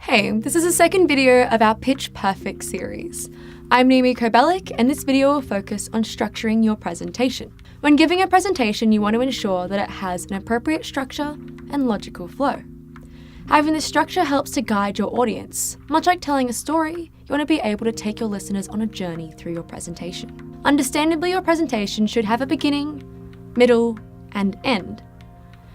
Hey, this is the second video of our Pitch Perfect series. I'm Naomi Kobelik, and this video will focus on structuring your presentation. When giving a presentation, you want to ensure that it has an appropriate structure and logical flow. Having this structure helps to guide your audience. Much like telling a story, you want to be able to take your listeners on a journey through your presentation. Understandably, your presentation should have a beginning, middle, and end.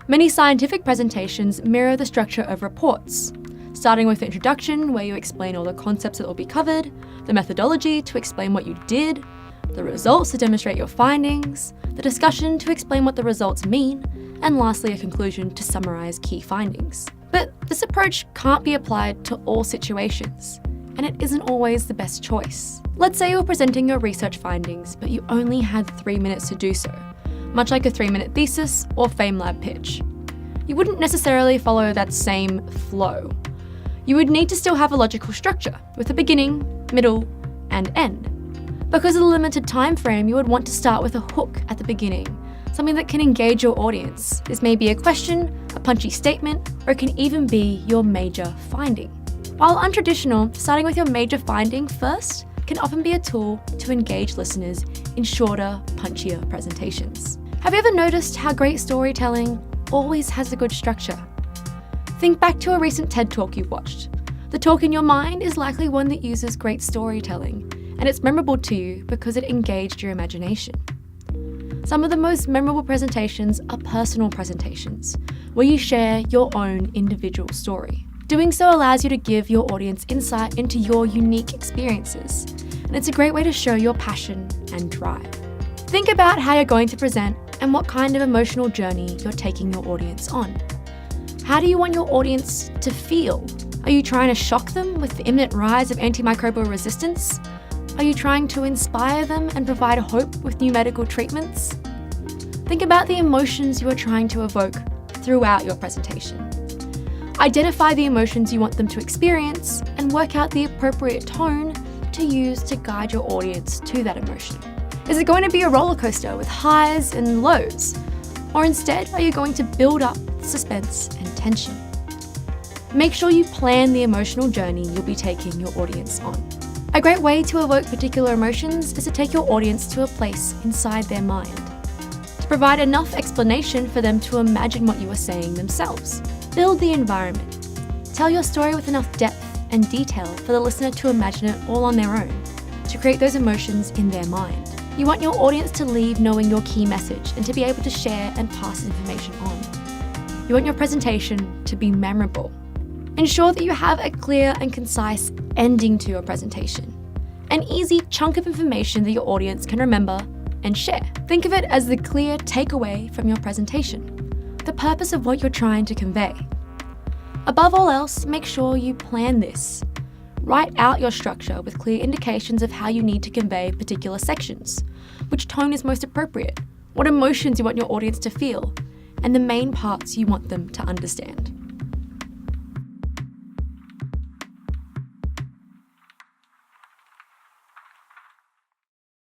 Many scientific presentations mirror the structure of reports, starting with the introduction, where you explain all the concepts that will be covered, the methodology to explain what you did, the results to demonstrate your findings, the discussion to explain what the results mean, and lastly, a conclusion to summarize key findings. But this approach can't be applied to all situations, and it isn't always the best choice. Let's say you're presenting your research findings, but you only had 3 minutes to do so, much like a 3-minute thesis or FameLab pitch. You wouldn't necessarily follow that same flow. You would need to still have a logical structure with a beginning, middle, and end. Because of the limited time frame, you would want to start with a hook at the beginning, something that can engage your audience. This may be a question, a punchy statement, or it can even be your major finding. While untraditional, starting with your major finding first can often be a tool to engage listeners in shorter, punchier presentations. Have you ever noticed how great storytelling always has a good structure? Think back to a recent TED Talk you've watched. The talk in your mind is likely one that uses great storytelling, and it's memorable to you because it engaged your imagination. Some of the most memorable presentations are personal presentations, where you share your own individual story. Doing so allows you to give your audience insight into your unique experiences, and it's a great way to show your passion and drive. Think about how you're going to present and what kind of emotional journey you're taking your audience on. How do you want your audience to feel? Are you trying to shock them with the imminent rise of antimicrobial resistance? Are you trying to inspire them and provide hope with new medical treatments? Think about the emotions you are trying to evoke throughout your presentation. Identify the emotions you want them to experience and work out the appropriate tone to use to guide your audience to that emotion. Is it going to be a roller coaster with highs and lows? Or instead, are you going to build up suspense and tension? Make sure you plan the emotional journey you'll be taking your audience on. A great way to evoke particular emotions is to take your audience to a place inside their mind, to provide enough explanation for them to imagine what you are saying themselves. Build the environment. Tell your story with enough depth and detail for the listener to imagine it all on their own, to create those emotions in their mind. You want your audience to leave knowing your key message and to be able to share and pass information on. You want your presentation to be memorable. Ensure that you have a clear and concise ending to your presentation, an easy chunk of information that your audience can remember and share. Think of it as the clear takeaway from your presentation, the purpose of what you're trying to convey. Above all else, make sure you plan this. Write out your structure with clear indications of how you need to convey particular sections, which tone is most appropriate, what emotions you want your audience to feel, and the main parts you want them to understand.